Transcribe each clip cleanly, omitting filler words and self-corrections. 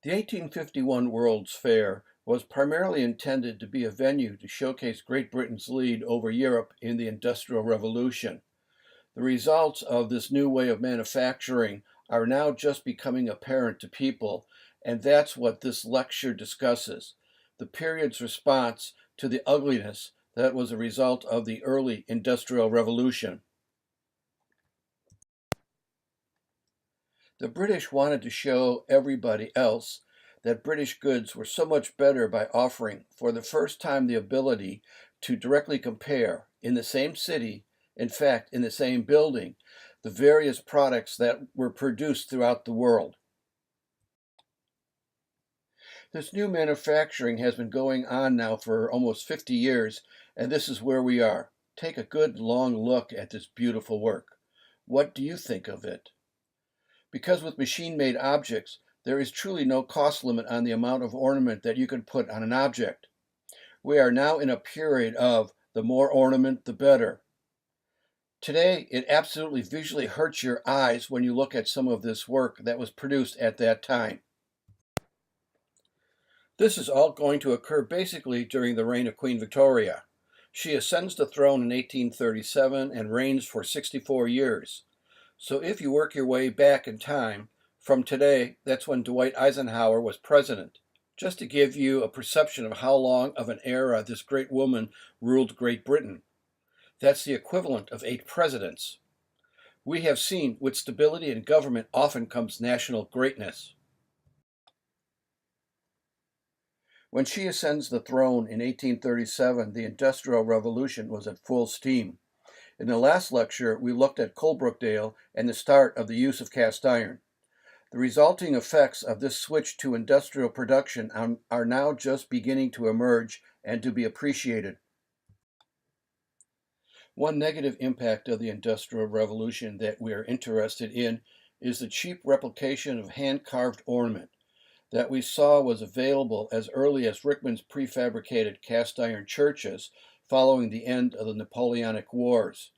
The 1851 World's Fair was primarily intended to be a venue to showcase Great Britain's lead over Europe in the Industrial Revolution. The results of this new way of manufacturing are now just becoming apparent to people, and that's what this lecture discusses: the period's response to the ugliness that was a result of the early Industrial Revolution. The British wanted to show everybody else that British goods were so much better by offering, for the first time, the ability to directly compare, in the same city, in fact, in the same building, the various products that were produced throughout the world. This new manufacturing has been going on now for almost 50 years, and this is where we are. Take a good long look at this beautiful work. What do you think of it? Because with machine-made objects, there is truly no cost limit on the amount of ornament that you can put on an object. We are now in a period of the more ornament, the better. Today, it absolutely visually hurts your eyes when you look at some of this work that was produced at that time. This is all going to occur basically during the reign of Queen Victoria. She ascends the throne in 1837 and reigns for 64 years. So if you work your way back in time, from today, that's when Dwight Eisenhower was president, just to give you a perception of how long of an era this great woman ruled Great Britain. That's the equivalent of 8 presidents. We have seen with stability in government often comes national greatness. When she ascends the throne in 1837, the Industrial Revolution was at full steam. In the last lecture, we looked at Coalbrookdale and the start of the use of cast iron. The resulting effects of this switch to industrial production are now just beginning to emerge and to be appreciated. One negative impact of the Industrial Revolution that we are interested in is the cheap replication of hand-carved ornament that we saw was available as early as Rickman's prefabricated cast iron churches following the end of the Napoleonic Wars.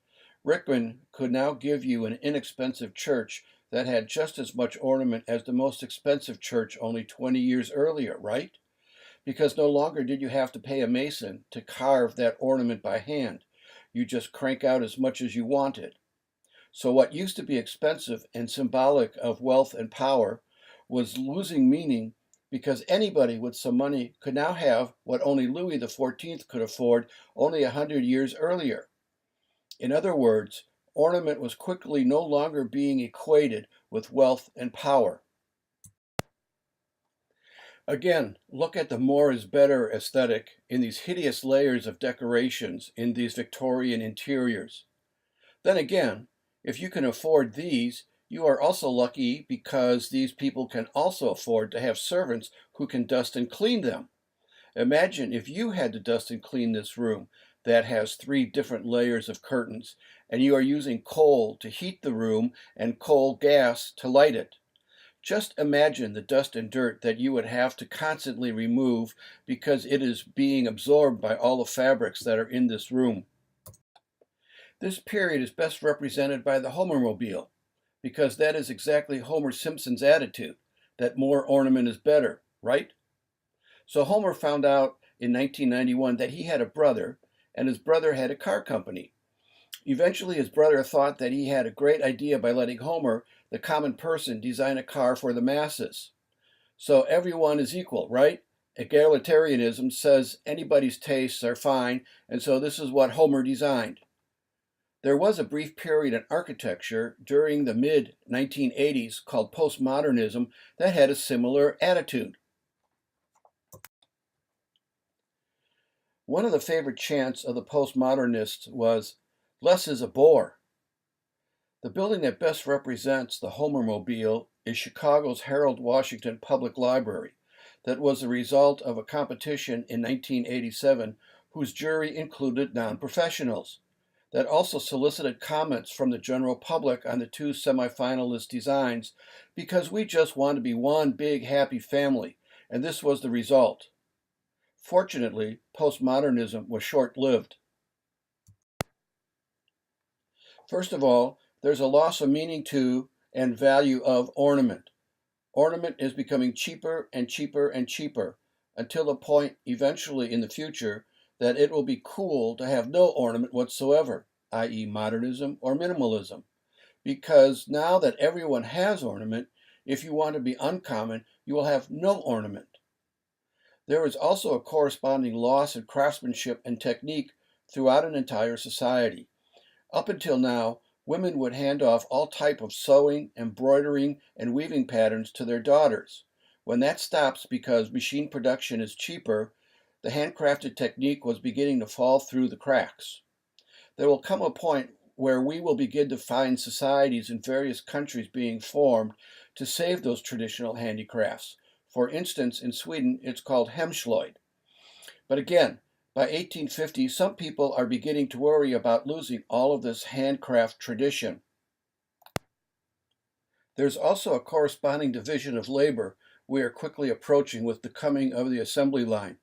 Rickman could now give you an inexpensive church that had just as much ornament as the most expensive church only 20 years earlier, right? Because no longer did you have to pay a mason to carve that ornament by hand. You just crank out as much as you wanted. So what used to be expensive and symbolic of wealth and power was losing meaning, because anybody with some money could now have what only Louis XIV could afford only 100 years earlier. In other words, ornament was quickly no longer being equated with wealth and power. Again, look at the more is better aesthetic in these hideous layers of decorations in these Victorian interiors. Then again, if you can afford these, you are also lucky, because these people can also afford to have servants who can dust and clean them. Imagine if you had to dust and clean this room that has 3 different layers of curtains, and you are using coal to heat the room and coal gas to light it. Just imagine the dust and dirt that you would have to constantly remove because it is being absorbed by all the fabrics that are in this room. This period is best represented by the Homermobile, because that is exactly Homer Simpson's attitude, that more ornament is better, right? So Homer found out in 1991 that he had a brother, and his brother had a car company. Eventually, his brother thought that he had a great idea by letting Homer, the common person, design a car for the masses. So everyone is equal, right? Egalitarianism says anybody's tastes are fine, and so this is what Homer designed. There was a brief period in architecture during the mid-1980s called postmodernism that had a similar attitude. One of the favorite chants of the postmodernists was, "Less is a bore." The building that best represents the Homermobile is Chicago's Harold Washington Public Library, that was the result of a competition in 1987 whose jury included non-professionals, that also solicited comments from the general public on the 2 semifinalist designs, because we just want to be one big happy family, and this was the result. Fortunately, postmodernism was short-lived. First of all, there's a loss of meaning to and value of ornament. Ornament is becoming cheaper and cheaper and cheaper, until the point eventually in the future that it will be cool to have no ornament whatsoever, i.e. modernism or minimalism. Because now that everyone has ornament, if you want to be uncommon, you will have no ornament. There is also a corresponding loss in craftsmanship and technique throughout an entire society. Up until now, women would hand off all type of sewing, embroidering, and weaving patterns to their daughters. When that stops because machine production is cheaper, the handcrafted technique was beginning to fall through the cracks. There will come a point where we will begin to find societies in various countries being formed to save those traditional handicrafts. For instance, in Sweden, it's called hemslöjd. But again, by 1850, some people are beginning to worry about losing all of this handcraft tradition. There's also a corresponding division of labor we are quickly approaching with the coming of the assembly line.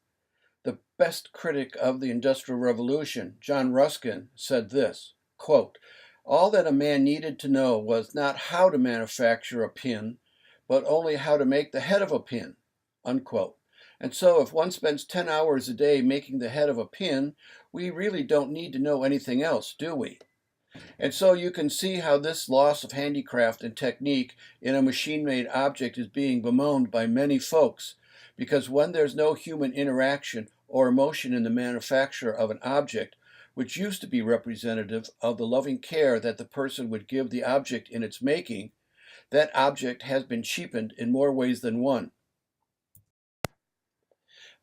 The best critic of the Industrial Revolution, John Ruskin, said this, quote, "All that a man needed to know was not how to manufacture a pin, but only how to make the head of a pin," unquote. And so if one spends 10 hours a day making the head of a pin, we really don't need to know anything else, do we? And so you can see how this loss of handicraft and technique in a machine-made object is being bemoaned by many folks, because when there's no human interaction or emotion in the manufacture of an object, which used to be representative of the loving care that the person would give the object in its making, that object has been cheapened in more ways than one.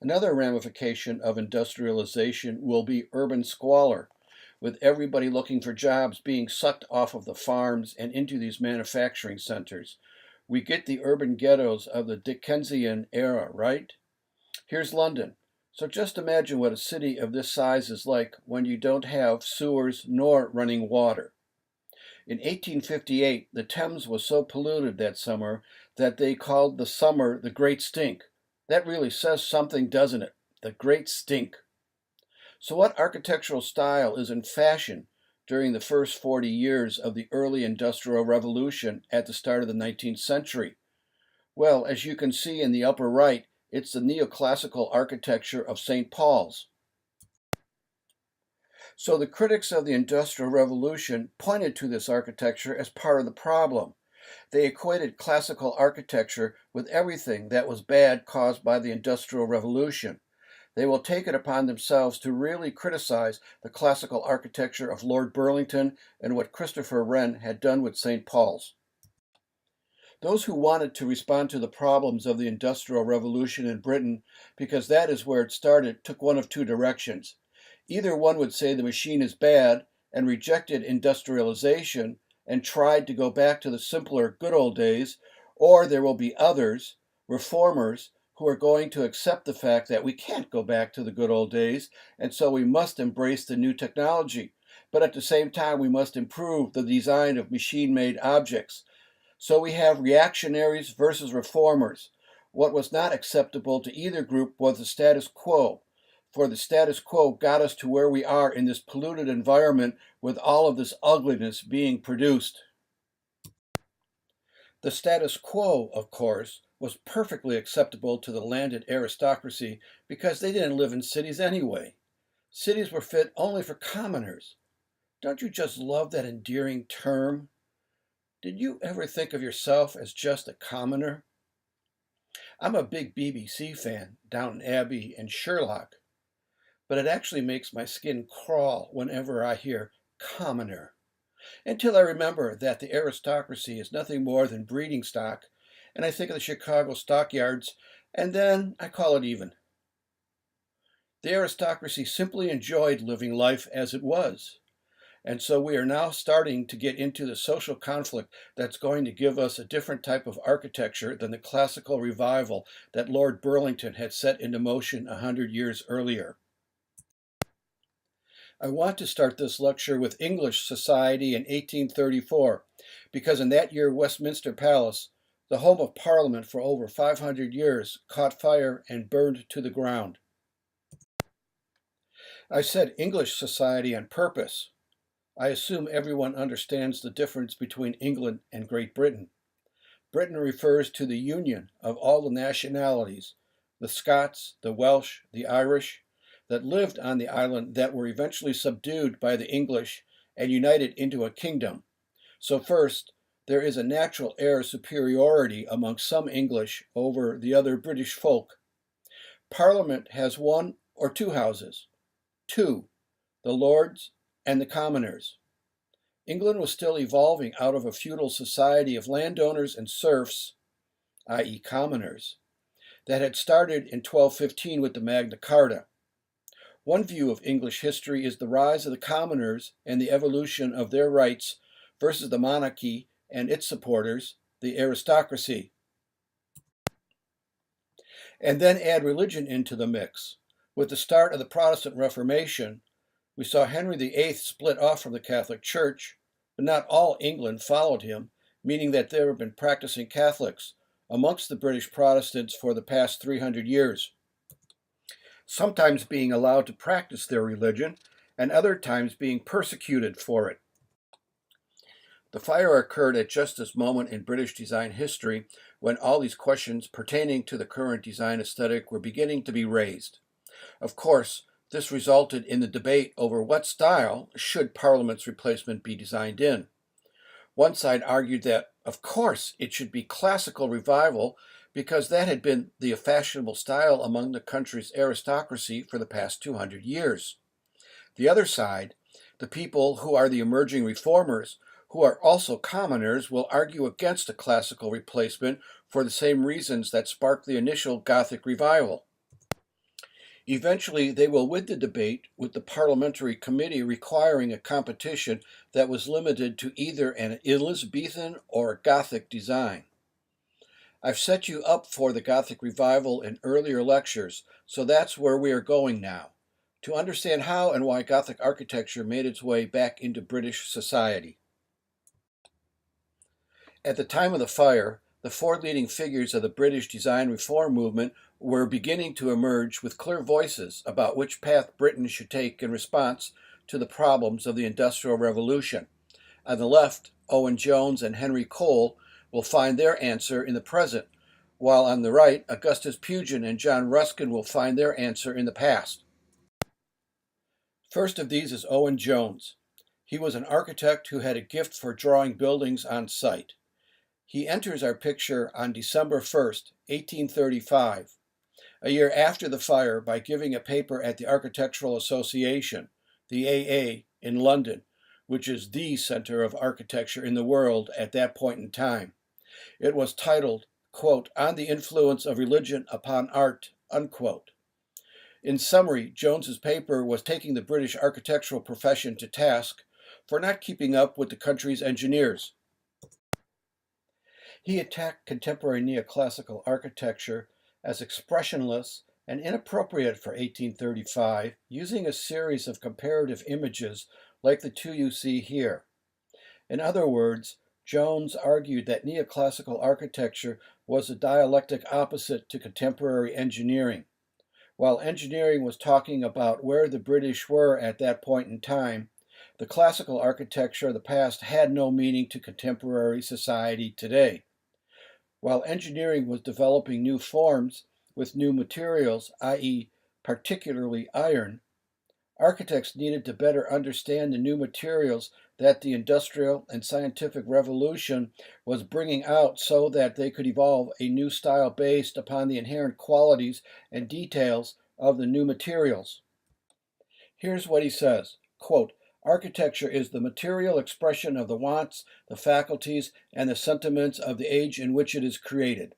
Another ramification of industrialization will be urban squalor, with everybody looking for jobs being sucked off of the farms and into these manufacturing centers. We get the urban ghettos of the Dickensian era, right? Here's London. So just imagine what a city of this size is like when you don't have sewers nor running water. In 1858, the Thames was so polluted that summer that they called the summer the Great Stink. That really says something, doesn't it? The Great Stink. So what architectural style is in fashion during the first 40 years of the early Industrial Revolution at the start of the 19th century? Well, as you can see in the upper right, it's the neoclassical architecture of St. Paul's. So the critics of the Industrial Revolution pointed to this architecture as part of the problem. They equated classical architecture with everything that was bad caused by the Industrial Revolution. They will take it upon themselves to really criticize the classical architecture of Lord Burlington and what Christopher Wren had done with St. Paul's. Those who wanted to respond to the problems of the Industrial Revolution in Britain, because that is where it started, took one of two directions. Either one would say the machine is bad and rejected industrialization and tried to go back to the simpler good old days, or there will be others, reformers, who are going to accept the fact that we can't go back to the good old days, and so we must embrace the new technology. But at the same time, we must improve the design of machine-made objects. So we have reactionaries versus reformers. What was not acceptable to either group was the status quo, for the status quo got us to where we are in this polluted environment with all of this ugliness being produced. The status quo, of course, was perfectly acceptable to the landed aristocracy because they didn't live in cities anyway. Cities were fit only for commoners. Don't you just love that endearing term? Did you ever think of yourself as just a commoner? I'm a big BBC fan, Downton Abbey and Sherlock, but it actually makes my skin crawl whenever I hear commoner, until I remember that the aristocracy is nothing more than breeding stock, and I think of the Chicago stockyards, and then I call it even. The aristocracy simply enjoyed living life as it was. And so we are now starting to get into the social conflict that's going to give us a different type of architecture than the classical revival that Lord Burlington had set into motion 100 years earlier. I want to start this lecture with English society in 1834, because in that year Westminster Palace, the home of Parliament for over 500 years, caught fire and burned to the ground. I said English society on purpose. I assume everyone understands the difference between England and Great Britain. Britain refers to the union of all the nationalities, the Scots, the Welsh, the Irish, that lived on the island that were eventually subdued by the English and united into a kingdom. So first, there is a natural air of superiority among some English over the other British folk. Parliament has one or two houses. Two, the Lords and the Commoners. England was still evolving out of a feudal society of landowners and serfs, i.e. commoners, that had started in 1215 with the Magna Carta. One view of English history is the rise of the commoners and the evolution of their rights versus the monarchy and its supporters, the aristocracy. And then add religion into the mix. With the start of the Protestant Reformation, we saw Henry VIII split off from the Catholic Church, but not all England followed him, meaning that there have been practicing Catholics amongst the British Protestants for the past 300 years, sometimes being allowed to practice their religion and other times being persecuted for it. The fire occurred at just this moment in British design history when all these questions pertaining to the current design aesthetic were beginning to be raised. Of course, this resulted in the debate over what style should Parliament's replacement be designed in. One side argued that, of course, it should be classical revival because that had been the fashionable style among the country's aristocracy for the past 200 years. The other side, the people who are the emerging reformers, who are also commoners, will argue against a classical replacement for the same reasons that sparked the initial Gothic Revival. Eventually, they will win the debate, with the parliamentary committee requiring a competition that was limited to either an Elizabethan or a Gothic design. I've set you up for the Gothic Revival in earlier lectures, so that's where we are going now, to understand how and why Gothic architecture made its way back into British society. At the time of the fire, the four leading figures of the British design reform movement were beginning to emerge with clear voices about which path Britain should take in response to the problems of the Industrial Revolution. On the left, Owen Jones and Henry Cole will find their answer in the present, while on the right, Augustus Pugin and John Ruskin will find their answer in the past. First of these is Owen Jones. He was an architect who had a gift for drawing buildings on site. He enters our picture on December 1st, 1835, a year after the fire, by giving a paper at the Architectural Association, the AA, in London, which is the center of architecture in the world at that point in time. It was titled, quote, "On the Influence of Religion upon Art," unquote. In summary, Jones's paper was taking the British architectural profession to task for not keeping up with the country's engineers. He attacked contemporary neoclassical architecture as expressionless and inappropriate for 1835, using a series of comparative images like the two you see here. In other words, Jones argued that neoclassical architecture was a dialectic opposite to contemporary engineering. While engineering was talking about where the British were at that point in time, the classical architecture of the past had no meaning to contemporary society today. While engineering was developing new forms with new materials, i.e., particularly iron, architects needed to better understand the new materials that the industrial and scientific revolution was bringing out so that they could evolve a new style based upon the inherent qualities and details of the new materials. Here's what he says, quote, "Architecture is the material expression of the wants, the faculties, and the sentiments of the age in which it is created.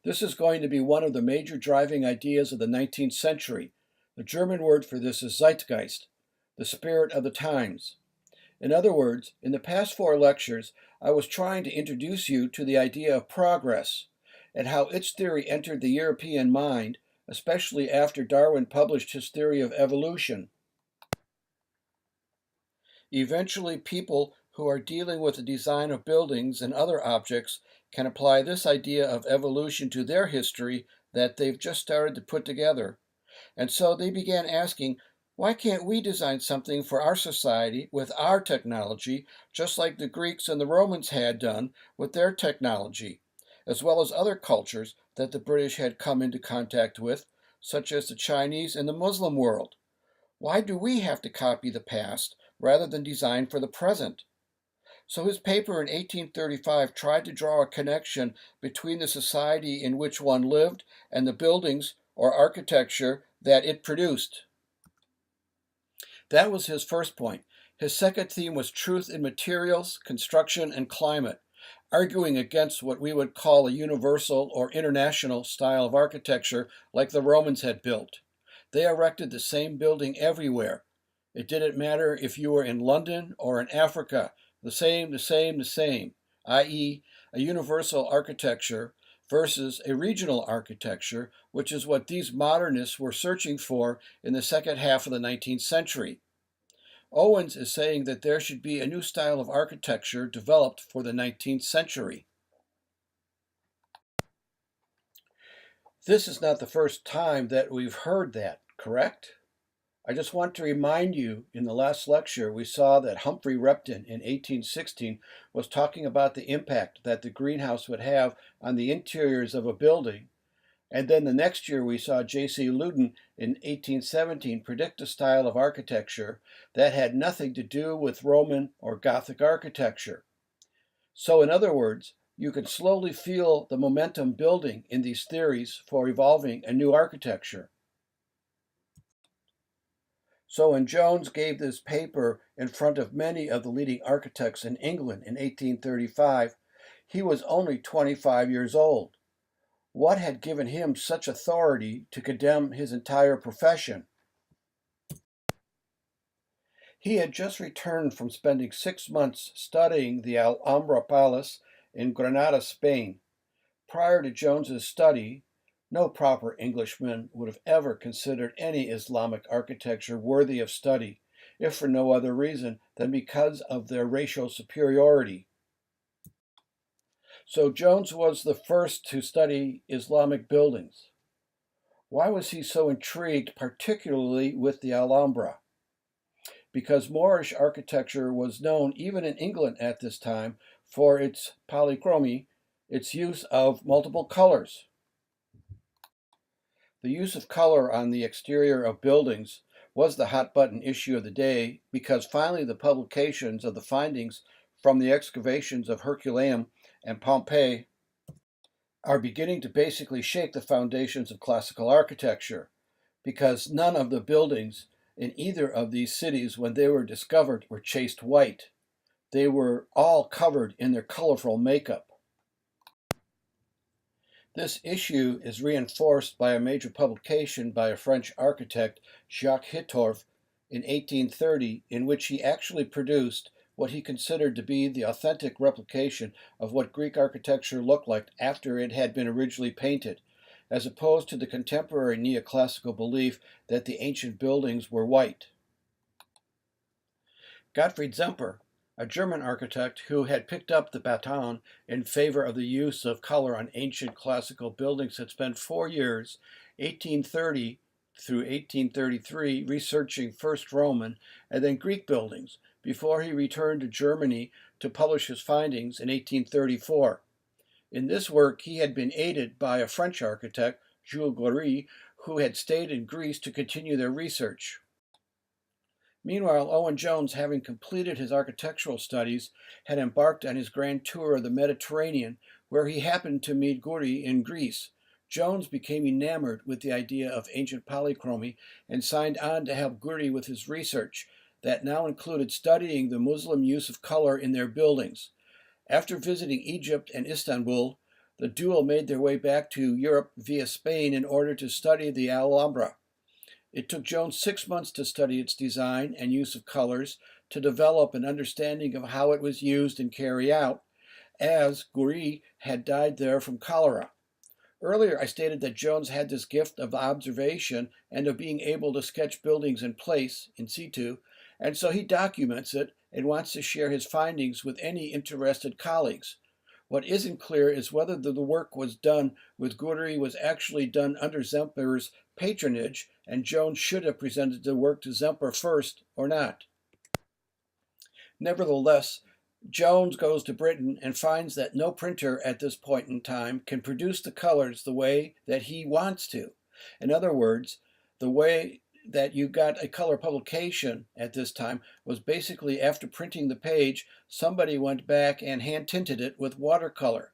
This is going to be one of the major driving ideas of the 19th century. The German word for this is Zeitgeist, the spirit of the times." In other words, in the past 4 lectures, I was trying to introduce you to the idea of progress and how its theory entered the European mind, especially after Darwin published his theory of evolution. Eventually, people who are dealing with the design of buildings and other objects can apply this idea of evolution to their history that they've just started to put together. And so they began asking, why can't we design something for our society with our technology, just like the Greeks and the Romans had done with their technology? as well as other cultures that the British had come into contact with, such as the Chinese and the Muslim world. Why do we have to copy the past rather than design for the present? So his paper in 1835 tried to draw a connection between the society in which one lived and the buildings or architecture that it produced. That was his first point. His second theme was truth in materials, construction, and climate, arguing against what we would call a universal or international style of architecture like the Romans had built. They erected the same building everywhere. It didn't matter if you were in London or in Africa, the same, i.e., a universal architecture versus a regional architecture, which is what these modernists were searching for in the second half of the 19th century. Owens is saying that there should be a new style of architecture developed for the 19th century. This is not the first time that we've heard that, correct? I just want to remind you, in the last lecture, we saw that Humphrey Repton in 1816 was talking about the impact that the greenhouse would have on the interiors of a building. And then the next year we saw J.C. Loudon in 1817 predict a style of architecture that had nothing to do with Roman or Gothic architecture. So in other words, you can slowly feel the momentum building in these theories for evolving a new architecture. So when Jones gave this paper in front of many of the leading architects in England in 1835, he was only 25 years old. What had given him such authority to condemn his entire profession? He had just returned from spending 6 months studying the Alhambra Palace in Granada, Spain. Prior to Jones's study, no proper Englishman would have ever considered any Islamic architecture worthy of study, if for no other reason than because of their racial superiority. So Jones was the first to study Islamic buildings. Why was he so intrigued, particularly with the Alhambra? Because Moorish architecture was known, even in England at this time, for its polychromy, its use of multiple colors. The use of color on the exterior of buildings was the hot-button issue of the day because finally the publications of the findings from the excavations of Herculaneum and Pompeii are beginning to basically shake the foundations of classical architecture, because none of the buildings in either of these cities when they were discovered were chased white. They were all covered in their colorful makeup. This issue is reinforced by a major publication by a French architect, Jacques Hittorf, in 1830, in which he actually produced what he considered to be the authentic replication of what Greek architecture looked like after it had been originally painted, as opposed to the contemporary neoclassical belief that the ancient buildings were white. Gottfried Zemper, a German architect who had picked up the baton in favor of the use of color on ancient classical buildings, had spent 4 years, 1830 through 1833, researching first Roman and then Greek buildings before he returned to Germany to publish his findings in 1834. In this work, he had been aided by a French architect, Jules Goury, who had stayed in Greece to continue their research. Meanwhile, Owen Jones, having completed his architectural studies, had embarked on his grand tour of the Mediterranean, where he happened to meet Goury in Greece. Jones became enamored with the idea of ancient polychromy and signed on to help Goury with his research that now included studying the Muslim use of color in their buildings. After visiting Egypt and Istanbul, the duo made their way back to Europe via Spain in order to study the Alhambra. It took Jones 6 months to study its design and use of colors, to develop an understanding of how it was used and carried out, as Goury had died there from cholera. Earlier, I stated that Jones had this gift of observation and of being able to sketch buildings in place, in situ, and so he documents it and wants to share his findings with any interested colleagues. What isn't clear is whether the work was done with Goury was actually done under Zemper's patronage, and Jones should have presented the work to Zemper first or not. Nevertheless, Jones goes to Britain and finds that no printer at this point in time can produce the colors the way that he wants to. In other words, the way that you got a color publication at this time was basically after printing the page, somebody went back and hand tinted it with watercolor.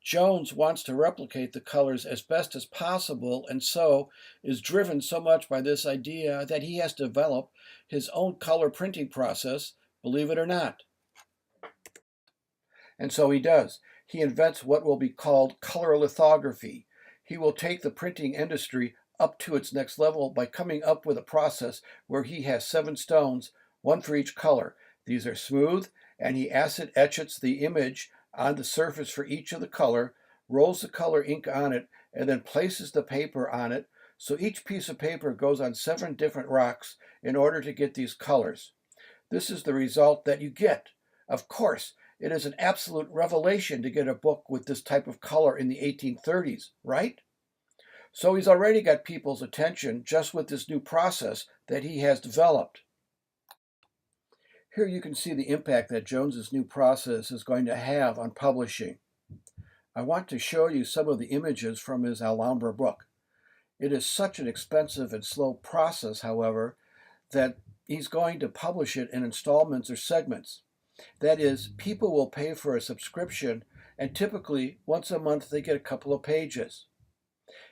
Jones wants to replicate the colors as best as possible, and so is driven so much by this idea that he has to develop his own color printing process, believe it or not. And so he does. He invents what will be called color lithography. He will take the printing industry up to its next level by coming up with a process where he has 7 stones, one for each color. These are smooth, and he acid etches the image on the surface for each of the color, rolls the color ink on it, and then places the paper on it. So each piece of paper goes on 7 different rocks in order to get these colors. This is the result that you get. Of course, it is an absolute revelation to get a book with this type of color in the 1830s, right? So he's already got people's attention just with this new process that he has developed. Here you can see the impact that Jones's new process is going to have on publishing. I want to show you some of the images from his Alhambra book. It is such an expensive and slow process, however, that he's going to publish it in installments or segments. That is, people will pay for a subscription, and typically once a month they get a couple of pages.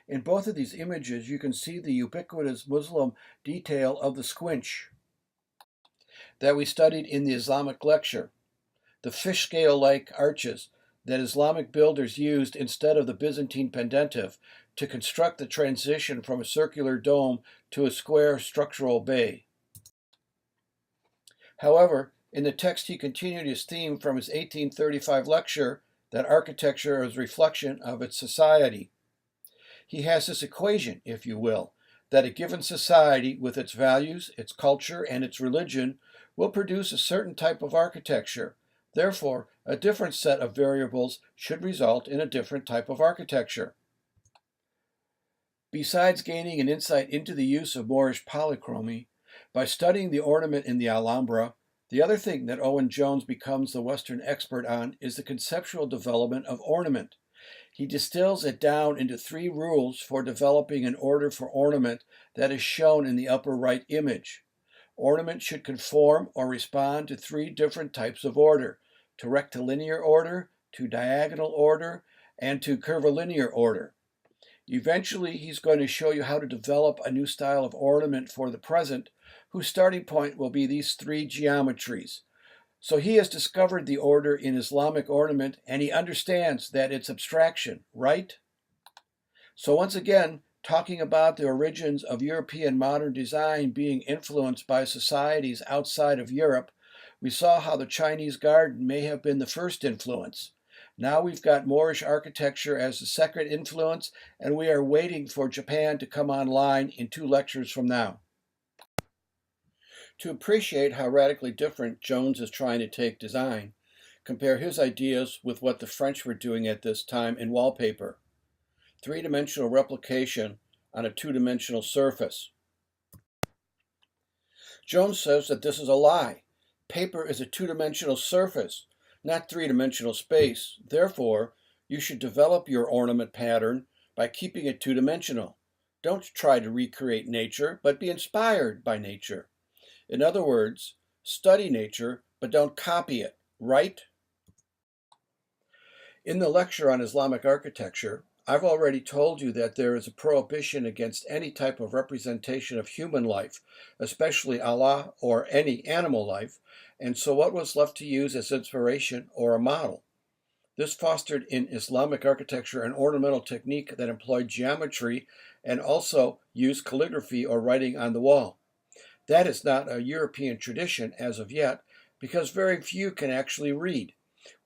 In both of these images, you can see the ubiquitous Muslim detail of the squinch that we studied in the Islamic lecture, the fish scale-like arches that Islamic builders used instead of the Byzantine pendentive to construct the transition from a circular dome to a square structural bay. However, in the text he continued his theme from his 1835 lecture that architecture is a reflection of its society. He has this equation, if you will, that a given society with its values, its culture, and its religion will produce a certain type of architecture. Therefore, a different set of variables should result in a different type of architecture. Besides gaining an insight into the use of Moorish polychromy, by studying the ornament in the Alhambra, the other thing that Owen Jones becomes the Western expert on is the conceptual development of ornament. He distills it down into 3 rules for developing an order for ornament that is shown in the upper right image. Ornament should conform or respond to 3 different types of order: to rectilinear order, to diagonal order, and to curvilinear order. Eventually, he's going to show you how to develop a new style of ornament for the present, whose starting point will be these 3 geometries. So he has discovered the order in Islamic ornament, and he understands that it's abstraction, right? So once again, talking about the origins of European modern design being influenced by societies outside of Europe, we saw how the Chinese garden may have been the first influence. Now we've got Moorish architecture as the second influence, and we are waiting for Japan to come online in 2 lectures from now. To appreciate how radically different Jones is trying to take design, compare his ideas with what the French were doing at this time in wallpaper. 3-dimensional replication on a 2-dimensional surface. Jones says that this is a lie. Paper is a 2-dimensional surface, not 3-dimensional space. Therefore, you should develop your ornament pattern by keeping it 2-dimensional. Don't try to recreate nature, but be inspired by nature. In other words, study nature, but don't copy it, right? In the lecture on Islamic architecture, I've already told you that there is a prohibition against any type of representation of human life, especially Allah or any animal life, and so what was left to use as inspiration or a model? This fostered in Islamic architecture an ornamental technique that employed geometry and also used calligraphy or writing on the wall. That is not a European tradition as of yet, because very few can actually read.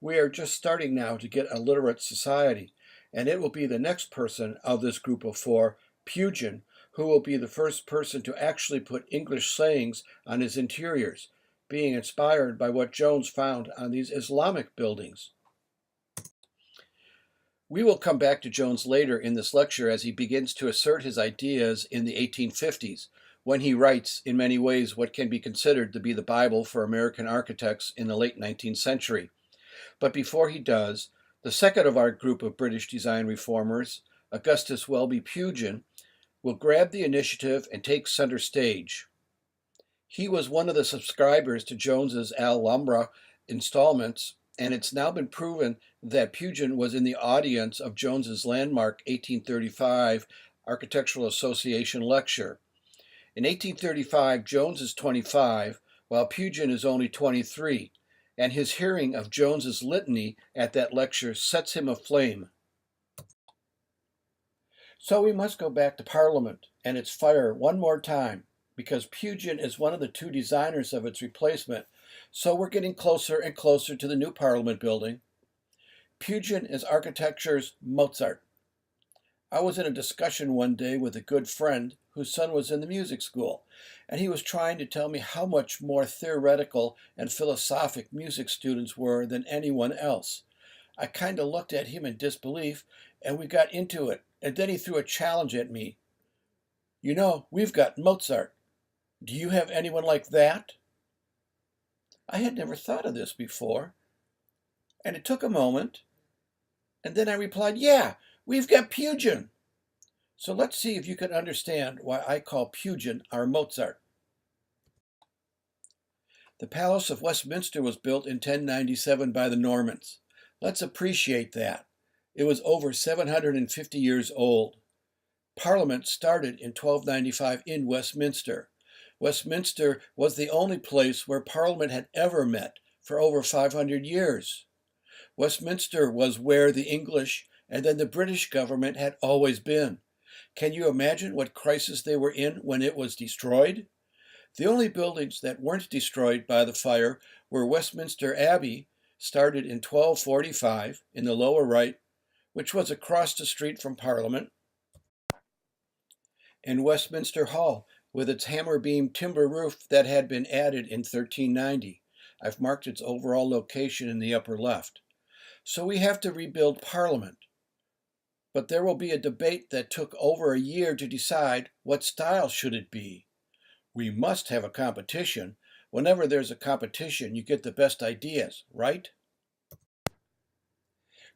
We are just starting now to get a literate society, and it will be the next person of this group of 4, Pugin, who will be the first person to actually put English sayings on his interiors, being inspired by what Jones found on these Islamic buildings. We will come back to Jones later in this lecture as he begins to assert his ideas in the 1850s, when he writes, in many ways, what can be considered to be the Bible for American architects in the late 19th century. But before he does, the second of our group of British design reformers, Augustus Welby Pugin, will grab the initiative and take center stage. He was one of the subscribers to Jones's Alhambra installments, and it's now been proven that Pugin was in the audience of Jones's landmark 1835 Architectural Association lecture. In 1835, Jones is 25, while Pugin is only 23, and his hearing of Jones's litany at that lecture sets him aflame. So we must go back to Parliament and its fire one more time, because Pugin is one of the two designers of its replacement, so we're getting closer and closer to the new Parliament building. Pugin is architecture's Mozart. I was in a discussion one day with a good friend whose son was in the music school, and he was trying to tell me how much more theoretical and philosophic music students were than anyone else. I kind of looked at him in disbelief, and we got into it, and then he threw a challenge at me. You know, we've got Mozart. Do you have anyone like that? I had never thought of this before, and it took a moment, and then I replied, yeah, we've got Pugin. So let's see if you can understand why I call Pugin our Mozart. The Palace of Westminster was built in 1097 by the Normans. Let's appreciate that. It was over 750 years old. Parliament started in 1295 in Westminster. Westminster was the only place where Parliament had ever met for over 500 years. Westminster was where the English and then the British government had always been. Can you imagine what crisis they were in when it was destroyed? The only buildings that weren't destroyed by the fire were Westminster Abbey, started in 1245 in the lower right, which was across the street from Parliament, and Westminster Hall, with its hammer-beam timber roof that had been added in 1390. I've marked its overall location in the upper left. So we have to rebuild Parliament. But there will be a debate that took over a year to decide what style should it be. We must have a competition. Whenever there's a competition, you get the best ideas, right?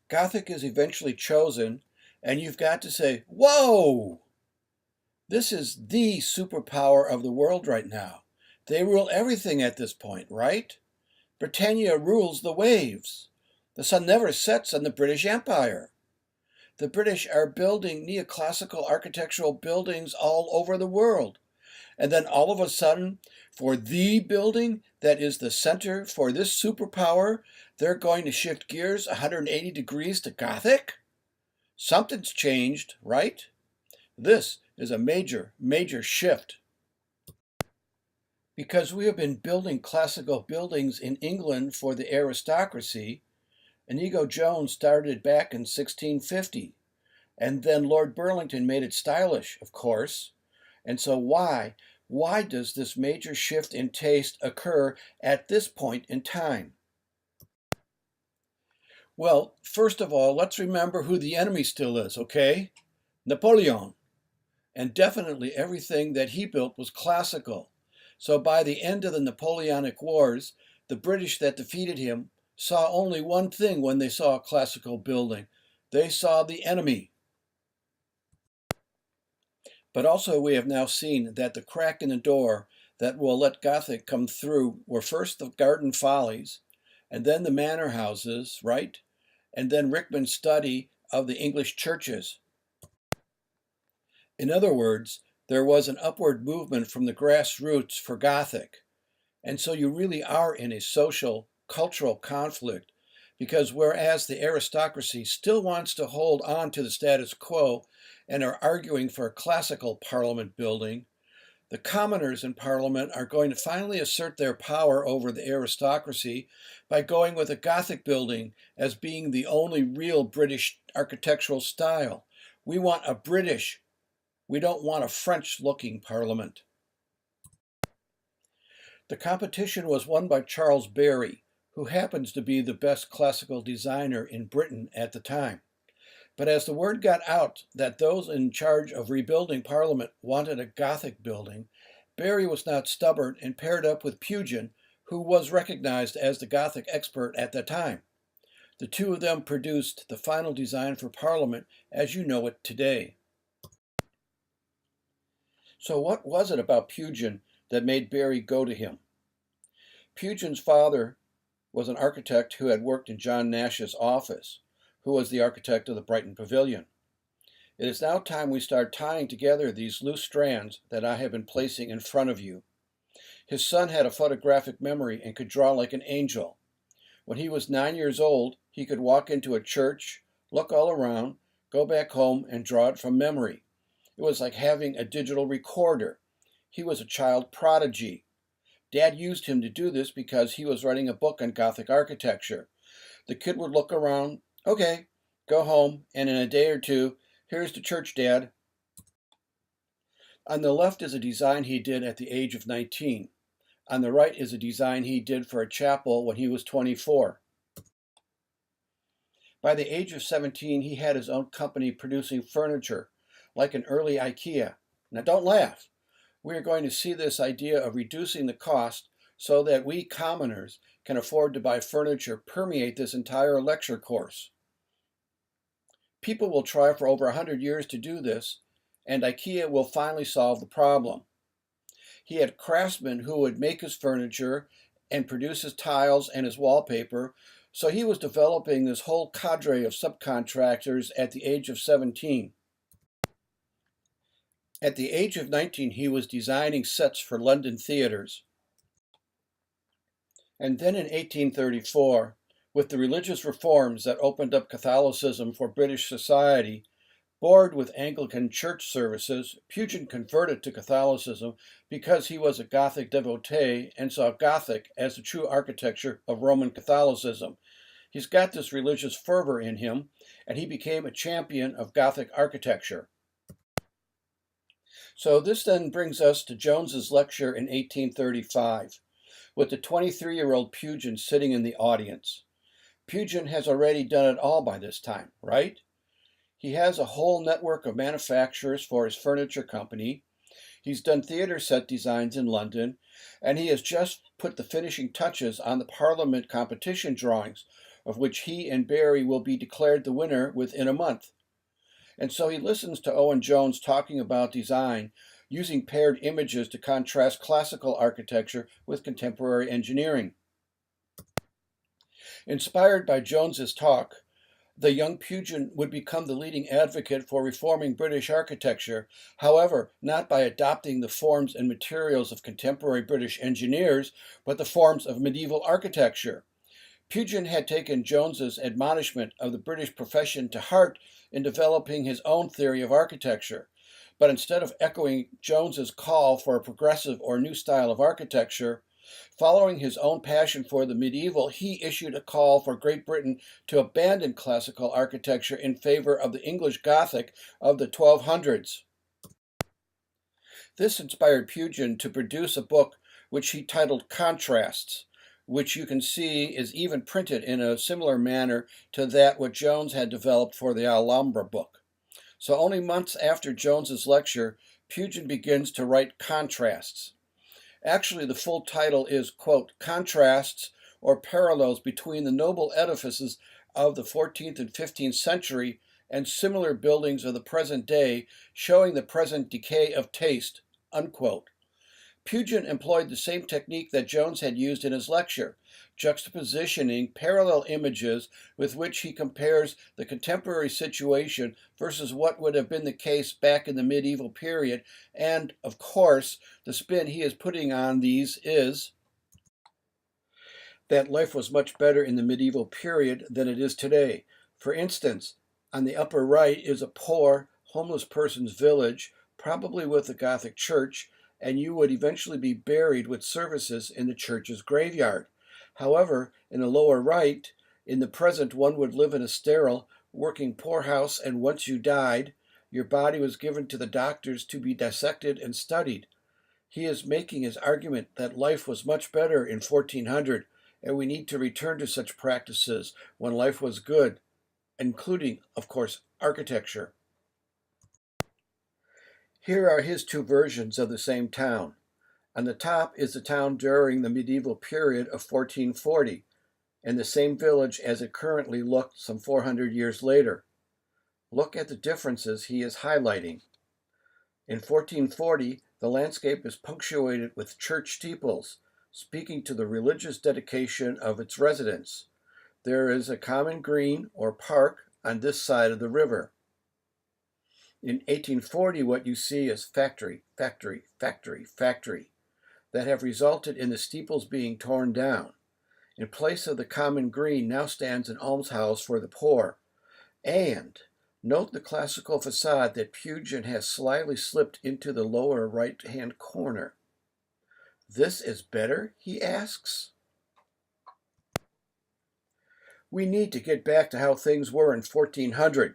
Gothic is eventually chosen, and you've got to say, whoa! This is the superpower of the world right now. They rule everything at this point, right? Britannia rules the waves. The sun never sets on the British Empire. The British are building neoclassical architectural buildings all over the world. And then all of a sudden, for the building that is the center for this superpower, they're going to shift gears 180 degrees to Gothic? Something's changed, right? This is a major, major shift. Because we have been building classical buildings in England for the aristocracy, Inigo Jones started back in 1650, and then Lord Burlington made it stylish, of course. And so why does this major shift in taste occur at this point in time? Well, first of all, let's remember who the enemy still is, okay? Napoleon. And definitely everything that he built was classical. So by the end of the Napoleonic Wars, the British that defeated him saw only one thing when they saw a classical building. They saw the enemy. But also we have now seen that the crack in the door that will let Gothic come through were first the Garden Follies, and then the manor houses, right? And then Rickman's study of the English churches. In other words, there was an upward movement from the grassroots for Gothic. And so you really are in a social, cultural conflict, because whereas the aristocracy still wants to hold on to the status quo and are arguing for a classical Parliament building, the commoners in Parliament are going to finally assert their power over the aristocracy by going with a Gothic building as being the only real British architectural style. We want a British. We don't want a French-looking Parliament. The competition was won by Charles Barry, who happens to be the best classical designer in Britain at the time. But as the word got out that those in charge of rebuilding Parliament wanted a Gothic building, Barry was not stubborn and paired up with Pugin, who was recognized as the Gothic expert at that time. The two of them produced the final design for Parliament as you know it today. So what was it about Pugin that made Barry go to him? Pugin's father was an architect who had worked in John Nash's office, who was the architect of the Brighton Pavilion. It is now time we start tying together these loose strands that I have been placing in front of you. His son had a photographic memory and could draw like an angel. When he was 9 years old, he could walk into a church, look all around, go back home, and draw it from memory. It was like having a digital recorder. He was a child prodigy. Dad used him to do this because he was writing a book on Gothic architecture. The kid would look around, okay, go home, and in a day or two, here's the church, Dad. On the left is a design he did at the age of 19. On the right is a design he did for a chapel when he was 24. By the age of 17, he had his own company producing furniture, like an early IKEA. Now don't laugh. We are going to see this idea of reducing the cost so that we commoners can afford to buy furniture permeate this entire lecture course. People will try for over 100 years to do this, and IKEA will finally solve the problem. He had craftsmen who would make his furniture and produce his tiles and his wallpaper, so he was developing this whole cadre of subcontractors at the age of 17. At the age of 19, he was designing sets for London theaters. And then in 1834, with the religious reforms that opened up Catholicism for British society, bored with Anglican church services, Pugin converted to Catholicism because he was a Gothic devotee and saw Gothic as the true architecture of Roman Catholicism. He's got this religious fervor in him, and he became a champion of Gothic architecture. So this then brings us to Jones's lecture in 1835, with the 23-year-old Pugin sitting in the audience. Pugin has already done it all by this time, right? He has a whole network of manufacturers for his furniture company. He's done theater set designs in London, and he has just put the finishing touches on the Parliament competition drawings, of which he and Barry will be declared the winner within a month. And so he listens to Owen Jones talking about design, using paired images to contrast classical architecture with contemporary engineering. Inspired by Jones's talk, the young Pugin would become the leading advocate for reforming British architecture, however, not by adopting the forms and materials of contemporary British engineers, but the forms of medieval architecture. Pugin had taken Jones's admonishment of the British profession to heart in developing his own theory of architecture, but instead of echoing Jones's call for a progressive or new style of architecture, following his own passion for the medieval, he issued a call for Great Britain to abandon classical architecture in favor of the English Gothic of the 1200s. This inspired Pugin to produce a book which he titled Contrasts, which you can see is even printed in a similar manner to that what Jones had developed for the Alhambra book. So only months after Jones's lecture, Pugin begins to write Contrasts. Actually, the full title is, quote, Contrasts or Parallels Between the Noble Edifices of the 14th and 15th Century and Similar Buildings of the Present Day, Showing the Present Decay of Taste, unquote. Pugin employed the same technique that Jones had used in his lecture, juxtapositioning parallel images with which he compares the contemporary situation versus what would have been the case back in the medieval period, and, of course, the spin he is putting on these is that life was much better in the medieval period than it is today. For instance, on the upper right is a poor, homeless person's village, probably with a Gothic church, and you would eventually be buried with services in the church's graveyard. However, in the lower right, in the present, one would live in a sterile, working poorhouse, and once you died, your body was given to the doctors to be dissected and studied. He is making his argument that life was much better in 1400, and we need to return to such practices when life was good, including, of course, architecture. Here are his two versions of the same town. On the top is the town during the medieval period of 1440, and the same village as it currently looked some 400 years later. Look at the differences he is highlighting. In 1440, the landscape is punctuated with church steeples, speaking to the religious dedication of its residents. There is a common green or park on this side of the river. In 1840, what you see is factory, factory, factory, factory, that have resulted in the steeples being torn down. In place of the common green now stands an almshouse for the poor. And note the classical facade that Pugin has slyly slipped into the lower right-hand corner. This is better, he asks? We need to get back to how things were in 1400.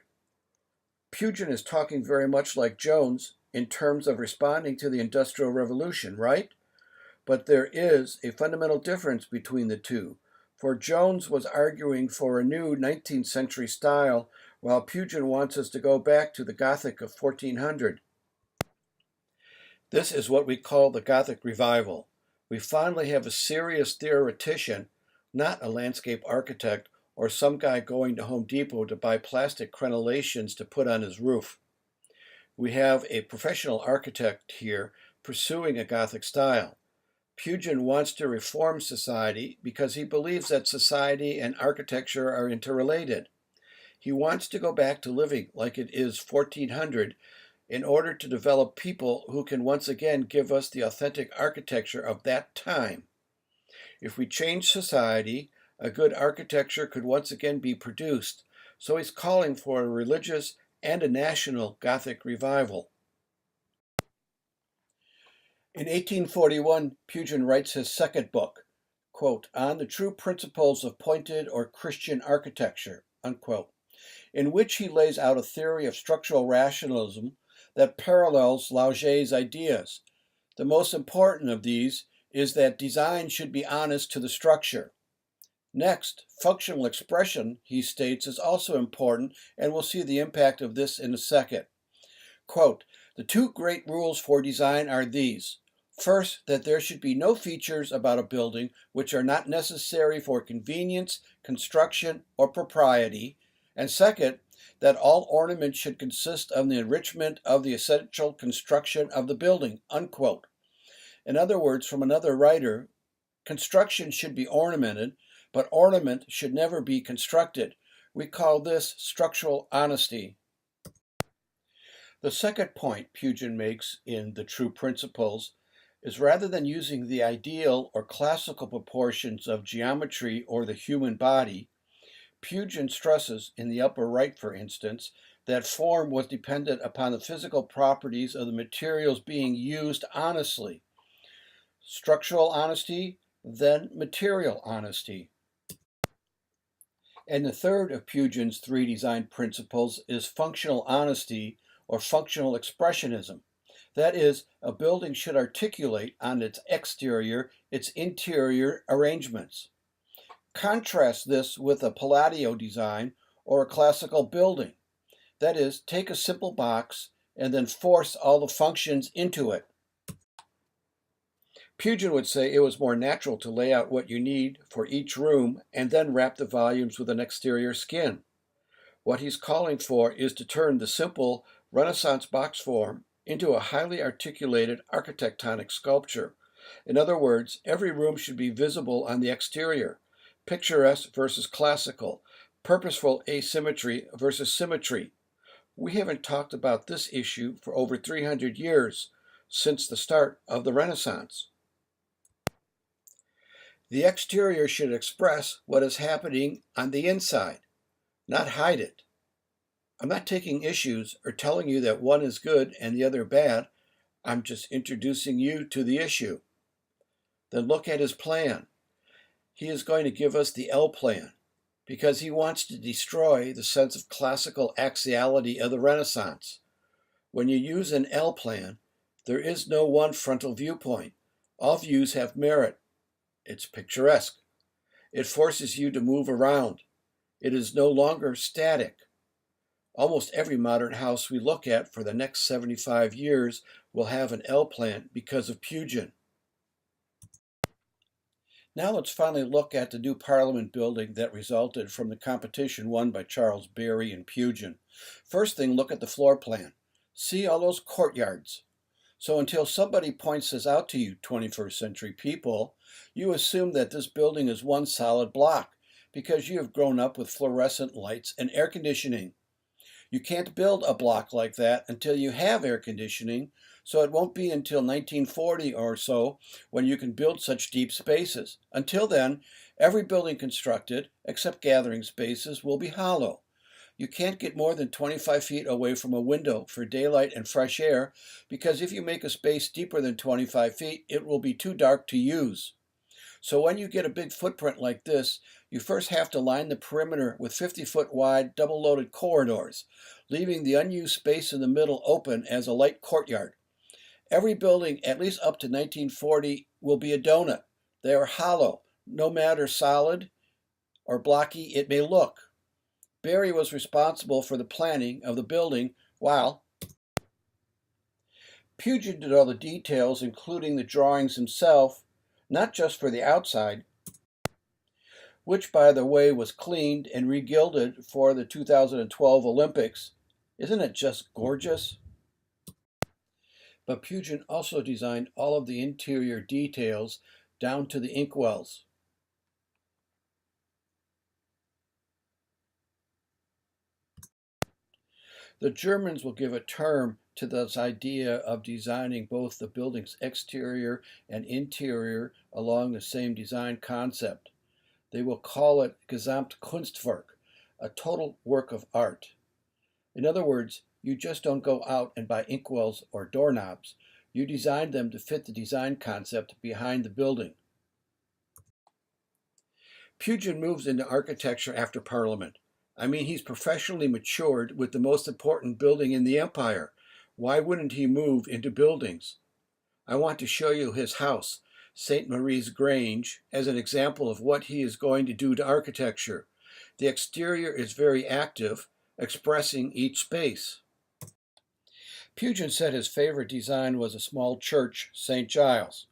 Pugin is talking very much like Jones in terms of responding to the Industrial Revolution, right? But there is a fundamental difference between the two, for Jones was arguing for a new 19th century style, while Pugin wants us to go back to the Gothic of 1400. This is what we call the Gothic Revival. We finally have a serious theoretician, not a landscape architect or some guy going to Home Depot to buy plastic crenellations to put on his roof. We have a professional architect here pursuing a Gothic style. Pugin wants to reform society because he believes that society and architecture are interrelated. He wants to go back to living like it is 1400 in order to develop people who can once again give us the authentic architecture of that time. If we change society, a good architecture could once again be produced, so he's calling for a religious and a national Gothic revival. In 1841, Pugin writes his second book, quote, On the True Principles of Pointed or Christian Architecture, unquote, in which he lays out a theory of structural rationalism that parallels Lauget's ideas. The most important of these is that design should be honest to the structure. Next, functional expression, he states, is also important, and we'll see the impact of this in a second. Quote, the two great rules for design are these. First, that there should be no features about a building which are not necessary for convenience, construction, or propriety. And second, that all ornament should consist of the enrichment of the essential construction of the building, unquote. In other words, from another writer, construction should be ornamented, but ornament should never be constructed. We call this structural honesty. The second point Pugin makes in The True Principles is rather than using the ideal or classical proportions of geometry or the human body, Pugin stresses, in the upper right for instance, that form was dependent upon the physical properties of the materials being used honestly. Structural honesty, then material honesty. And the third of Pugin's three design principles is functional honesty or functional expressionism. That is, a building should articulate on its exterior its interior arrangements. Contrast this with a Palladio design or a classical building. That is, take a simple box and then force all the functions into it. Pugin would say it was more natural to lay out what you need for each room and then wrap the volumes with an exterior skin. What he's calling for is to turn the simple Renaissance box form into a highly articulated architectonic sculpture. In other words, every room should be visible on the exterior, picturesque versus classical, purposeful asymmetry versus symmetry. We haven't talked about this issue for over 300 years, since the start of the Renaissance. The exterior should express what is happening on the inside, not hide it. I'm not taking issues or telling you that one is good and the other bad. I'm just introducing you to the issue. Then look at his plan. He is going to give us the L plan because he wants to destroy the sense of classical axiality of the Renaissance. When you use an L plan, there is no one frontal viewpoint. All views have merit. It's picturesque. It forces you to move around. It is no longer static. Almost every modern house we look at for the next 75 years will have an L plan because of Pugin. Now let's finally look at the new Parliament building that resulted from the competition won by Charles Barry and Pugin. First thing, look at the floor plan. See all those courtyards? So until somebody points this out to you, 21st century people, you assume that this building is one solid block because you have grown up with fluorescent lights and air conditioning. You can't build a block like that until you have air conditioning, so it won't be until 1940 or so when you can build such deep spaces. Until then, every building constructed, except gathering spaces, will be hollow. You can't get more than 25 feet away from a window for daylight and fresh air, because if you make a space deeper than 25 feet, it will be too dark to use. So when you get a big footprint like this, you first have to line the perimeter with 50-foot wide double-loaded corridors, leaving the unused space in the middle open as a light courtyard. Every building, at least up to 1940, will be a donut. They are hollow, no matter solid or blocky it may look. Barry was responsible for the planning of the building, while Pugin did all the details, including the drawings himself, not just for the outside, which, by the way, was cleaned and regilded for the 2012 Olympics. Isn't it just gorgeous? But Pugin also designed all of the interior details down to the inkwells. The Germans will give a term to this idea of designing both the building's exterior and interior along the same design concept. They will call it Gesamtkunstwerk, a total work of art. In other words, you just don't go out and buy inkwells or doorknobs. You design them to fit the design concept behind the building. Pugin moves into architecture after Parliament. I mean, he's professionally matured with the most important building in the empire. Why wouldn't he move into buildings? I want to show you his house, St. Murrays Grange, as an example of what he is going to do to architecture. The exterior is very active, expressing each space. Pugin said his favorite design was a small church, St. Giles.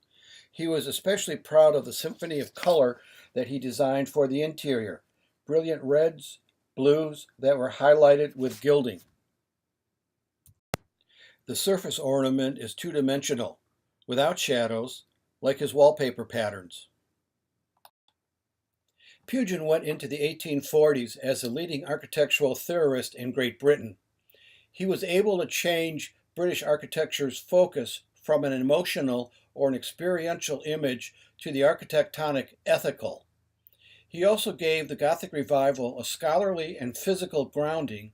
He was especially proud of the symphony of color that he designed for the interior, brilliant reds, blues that were highlighted with gilding. The surface ornament is two-dimensional, without shadows, like his wallpaper patterns. Pugin went into the 1840s as a leading architectural theorist in Great Britain. He was able to change British architecture's focus from an emotional or an experiential image to the architectonic ethical. He also gave the Gothic Revival a scholarly and physical grounding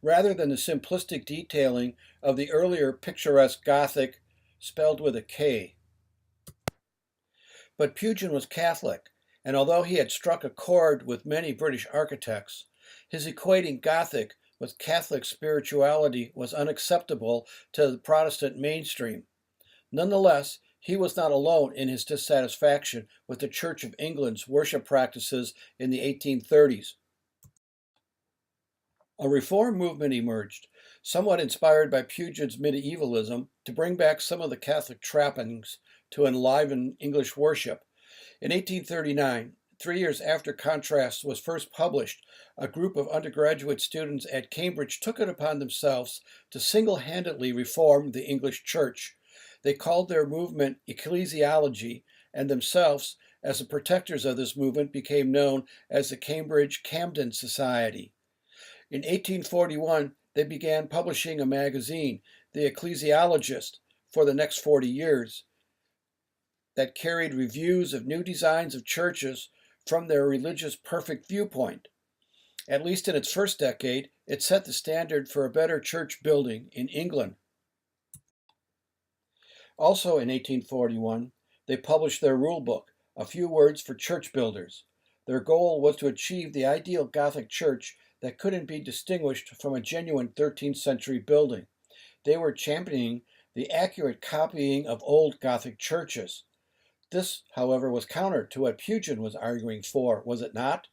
rather than the simplistic detailing of the earlier picturesque Gothic, spelled with a K. But Pugin was Catholic, and although he had struck a chord with many British architects, his equating Gothic with Catholic spirituality was unacceptable to the Protestant mainstream. Nonetheless, he was not alone in his dissatisfaction with the Church of England's worship practices in the 1830s. A reform movement emerged, somewhat inspired by Pugin's medievalism, to bring back some of the Catholic trappings to enliven English worship. In 1839, 3 years after Contrast was first published, a group of undergraduate students at Cambridge took it upon themselves to single-handedly reform the English Church. They called their movement ecclesiology, and themselves, as the protectors of this movement, became known as the Cambridge Camden Society. In 1841, they began publishing a magazine, The Ecclesiologist, for the next 40 years, that carried reviews of new designs of churches from their religious perfect viewpoint. At least in its first decade, it set the standard for a better church building in England. Also in 1841, they published their rule book, A Few Words for Church Builders. Their goal was to achieve the ideal Gothic church that couldn't be distinguished from a genuine 13th century building. They were championing the accurate copying of old Gothic churches. This, however, was counter to what Pugin was arguing for, was it not?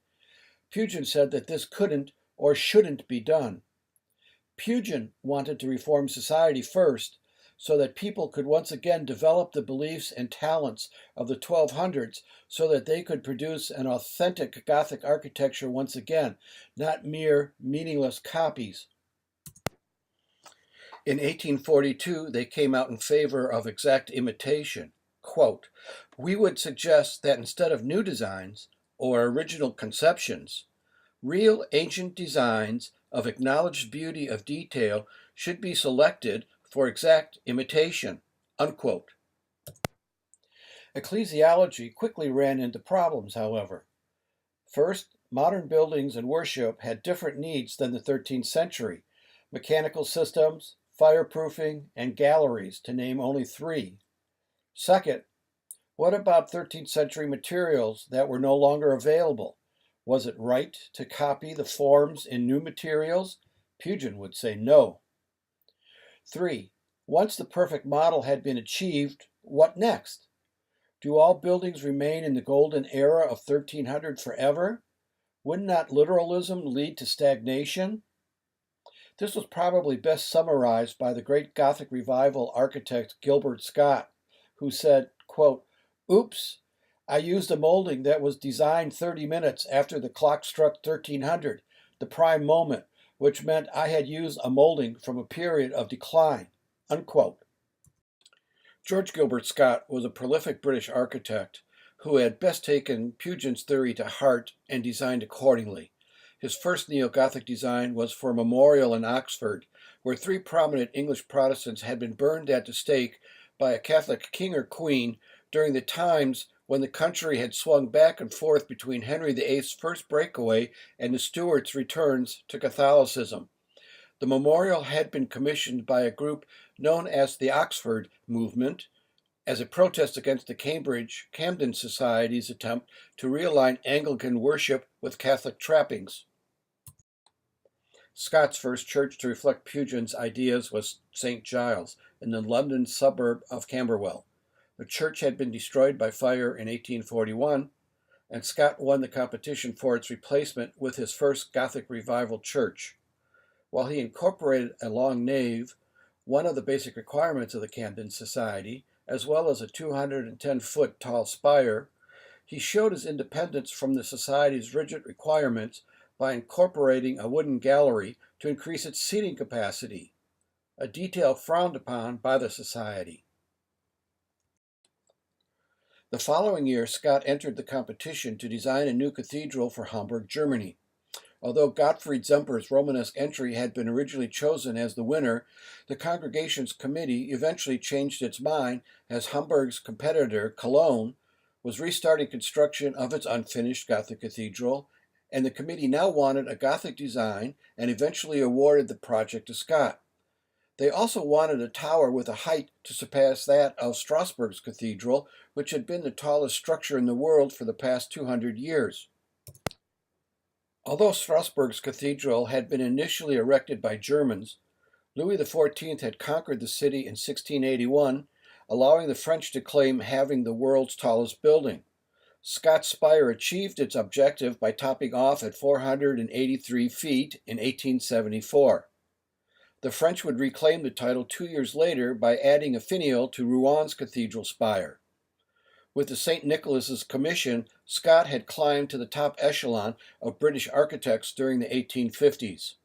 Pugin said that this couldn't or shouldn't be done. Pugin wanted to reform society first, so that people could once again develop the beliefs and talents of the 1200s so that they could produce an authentic Gothic architecture once again, not mere meaningless copies. In 1842, they came out in favor of exact imitation. Quote, "We would suggest that instead of new designs or original conceptions, real ancient designs of acknowledged beauty of detail should be selected for exact imitation." Unquote. Ecclesiology quickly ran into problems, however. First, modern buildings and worship had different needs than the 13th century: mechanical systems, fireproofing, and galleries, to name only three. Second, what about 13th century materials that were no longer available? Was it right to copy the forms in new materials? Pugin would say no. 3. Once the perfect model had been achieved, what next? Do all buildings remain in the golden era of 1300 forever? Would not literalism lead to stagnation? This was probably best summarized by the great Gothic Revival architect Gilbert Scott, who said, quote, "Oops, I used a molding that was designed 30 minutes after the clock struck 1300, the prime moment, which meant I had used a molding from a period of decline." Unquote. George Gilbert Scott was a prolific British architect who had best taken Pugin's theory to heart and designed accordingly. His first neo-Gothic design was for a memorial in Oxford, where three prominent English Protestants had been burned at the stake by a Catholic king or queen during the times when the country had swung back and forth between Henry VIII's first breakaway and the Stuarts' returns to Catholicism. The memorial had been commissioned by a group known as the Oxford Movement as a protest against the Camden Society's attempt to realign Anglican worship with Catholic trappings. Scott's first church to reflect Pugin's ideas was St. Giles, in the London suburb of Camberwell. The church had been destroyed by fire in 1841, and Scott won the competition for its replacement with his first Gothic Revival church. While he incorporated a long nave, one of the basic requirements of the Camden Society, as well as a 210-foot tall spire, he showed his independence from the Society's rigid requirements by incorporating a wooden gallery to increase its seating capacity, a detail frowned upon by the Society. The following year, Scott entered the competition to design a new cathedral for Hamburg, Germany. Although Gottfried Zemper's Romanesque entry had been originally chosen as the winner, the congregation's committee eventually changed its mind as Hamburg's competitor, Cologne, was restarting construction of its unfinished Gothic cathedral, and the committee now wanted a Gothic design and eventually awarded the project to Scott. They also wanted a tower with a height to surpass that of Strasbourg's cathedral, which had been the tallest structure in the world for the past 200 years. Although Strasbourg's cathedral had been initially erected by Germans, Louis XIV had conquered the city in 1681, allowing the French to claim having the world's tallest building. Scott's spire achieved its objective by topping off at 483 feet in 1874. The French would reclaim the title 2 years later by adding a finial to Rouen cathedral spire. With the St. Nicholas's Commission, Scott had climbed to the top echelon of British architects during the 1850s.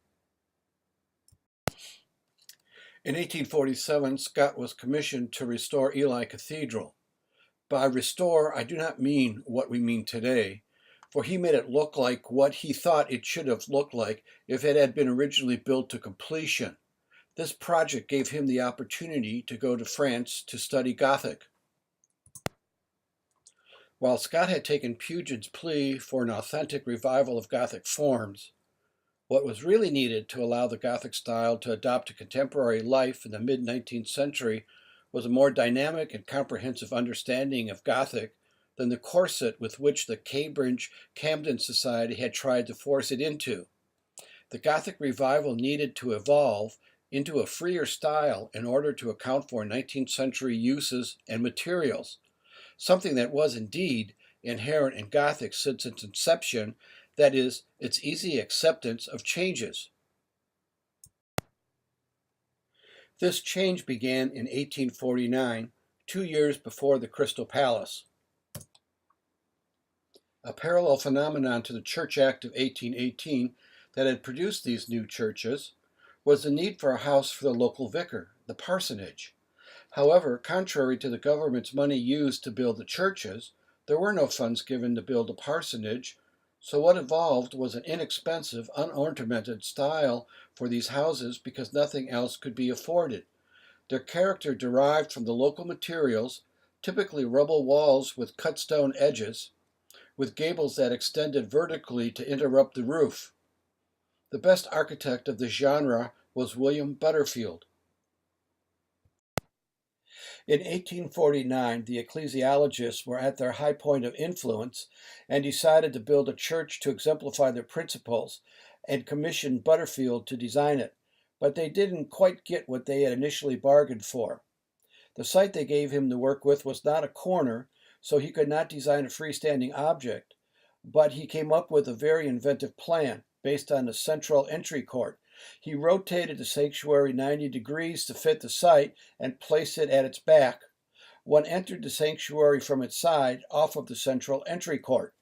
In 1847, Scott was commissioned to restore Ely Cathedral. By restore, I do not mean what we mean today, for he made it look like what he thought it should have looked like if it had been originally built to completion. This project gave him the opportunity to go to France to study Gothic. While Scott had taken Pugin's plea for an authentic revival of Gothic forms, what was really needed to allow the Gothic style to adopt to contemporary life in the mid-19th century was a more dynamic and comprehensive understanding of Gothic than the corset with which the Camden Society had tried to force it into. The Gothic revival needed to evolve into a freer style in order to account for 19th century uses and materials, something that was indeed inherent in Gothic since its inception, that is, its easy acceptance of changes. This change began in 1849, 2 years before the Crystal Palace. A parallel phenomenon to the Church Act of 1818 that had produced these new churches was the need for a house for the local vicar, the parsonage. However, contrary to the government's money used to build the churches, there were no funds given to build a parsonage, so what evolved was an inexpensive, unornamented style for these houses because nothing else could be afforded. Their character derived from the local materials, typically rubble walls with cut stone edges, with gables that extended vertically to interrupt the roof. The best architect of the genre was William Butterfield. In 1849, the ecclesiologists were at their high point of influence and decided to build a church to exemplify their principles and commissioned Butterfield to design it, but they didn't quite get what they had initially bargained for. The site they gave him to work with was not a corner, so he could not design a freestanding object, but he came up with a very inventive plan based on a central entry court. He rotated the sanctuary 90 degrees to fit the site and placed it at its back. One entered the sanctuary from its side off of the central entry court.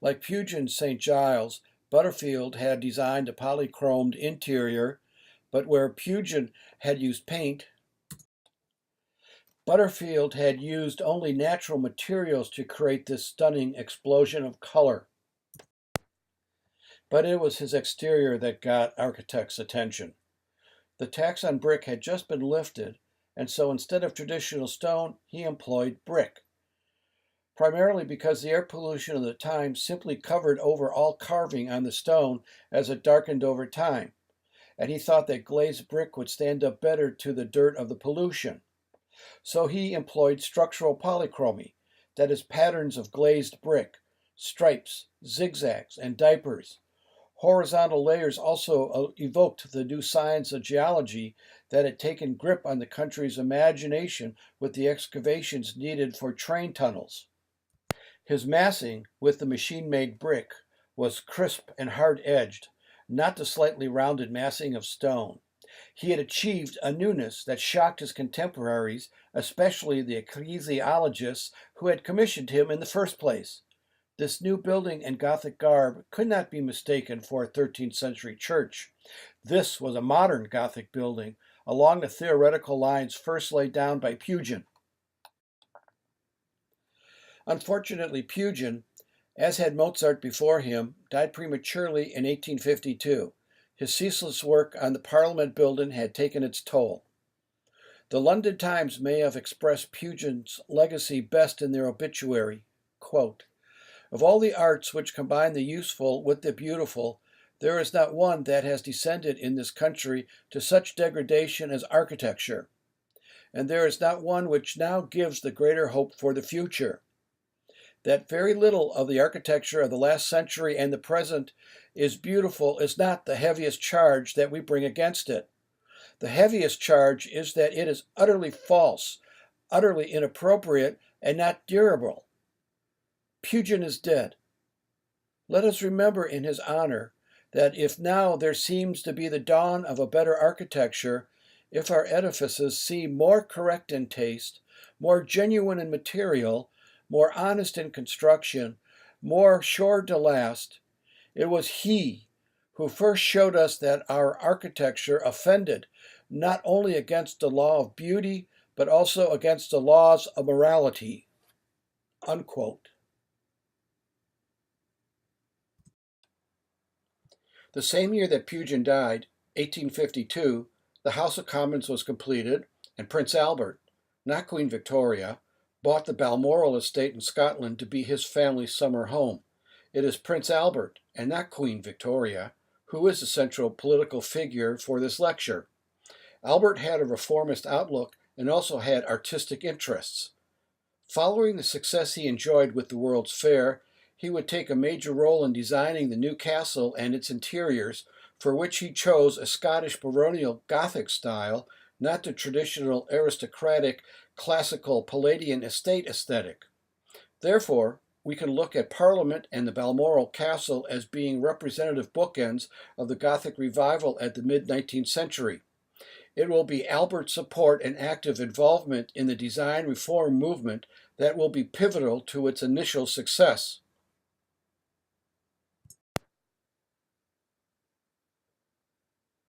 Like Pugin's St. Giles, Butterfield had designed a polychromed interior, but where Pugin had used paint, Butterfield had used only natural materials to create this stunning explosion of color. But it was his exterior that got architects' attention. The tax on brick had just been lifted, and so instead of traditional stone, he employed brick. Primarily because the air pollution of the time simply covered over all carving on the stone as it darkened over time, and he thought that glazed brick would stand up better to the dirt of the pollution. So he employed structural polychromy, that is, patterns of glazed brick, stripes, zigzags, and diapers. Horizontal layers also evoked the new science of geology that had taken grip on the country's imagination with the excavations needed for train tunnels. His massing with the machine-made brick was crisp and hard-edged, not the slightly rounded massing of stone. He had achieved a newness that shocked his contemporaries, especially the ecclesiologists who had commissioned him in the first place. This new building and Gothic garb could not be mistaken for a 13th century church. This was a modern Gothic building, along the theoretical lines first laid down by Pugin. Unfortunately, Pugin, as had Mozart before him, died prematurely in 1852. His ceaseless work on the Parliament building had taken its toll. The London Times may have expressed Pugin's legacy best in their obituary, quote, "Of all the arts which combine the useful with the beautiful, there is not one that has descended in this country to such degradation as architecture, and there is not one which now gives the greater hope for the future. That very little of the architecture of the last century and the present is beautiful is not the heaviest charge that we bring against it. The heaviest charge is that it is utterly false, utterly inappropriate, and not durable. Pugin is dead. Let us remember in his honor that if now there seems to be the dawn of a better architecture, if our edifices seem more correct in taste, more genuine in material, more honest in construction, more sure to last, it was he who first showed us that our architecture offended not only against the law of beauty, but also against the laws of morality." Unquote. The same year that Pugin died, 1852, the House of Commons was completed, and Prince Albert, not Queen Victoria, bought the Balmoral estate in Scotland to be his family's summer home. It is Prince Albert, and not Queen Victoria, who is the central political figure for this lecture. Albert had a reformist outlook and also had artistic interests. Following the success he enjoyed with the World's Fair, he would take a major role in designing the new castle and its interiors, for which he chose a Scottish baronial Gothic style, not the traditional aristocratic classical Palladian estate aesthetic. Therefore, we can look at Parliament and the Balmoral Castle as being representative bookends of the Gothic Revival at the mid-19th century. it will be Albert's support and active involvement in the design reform movement that will be pivotal to its initial success.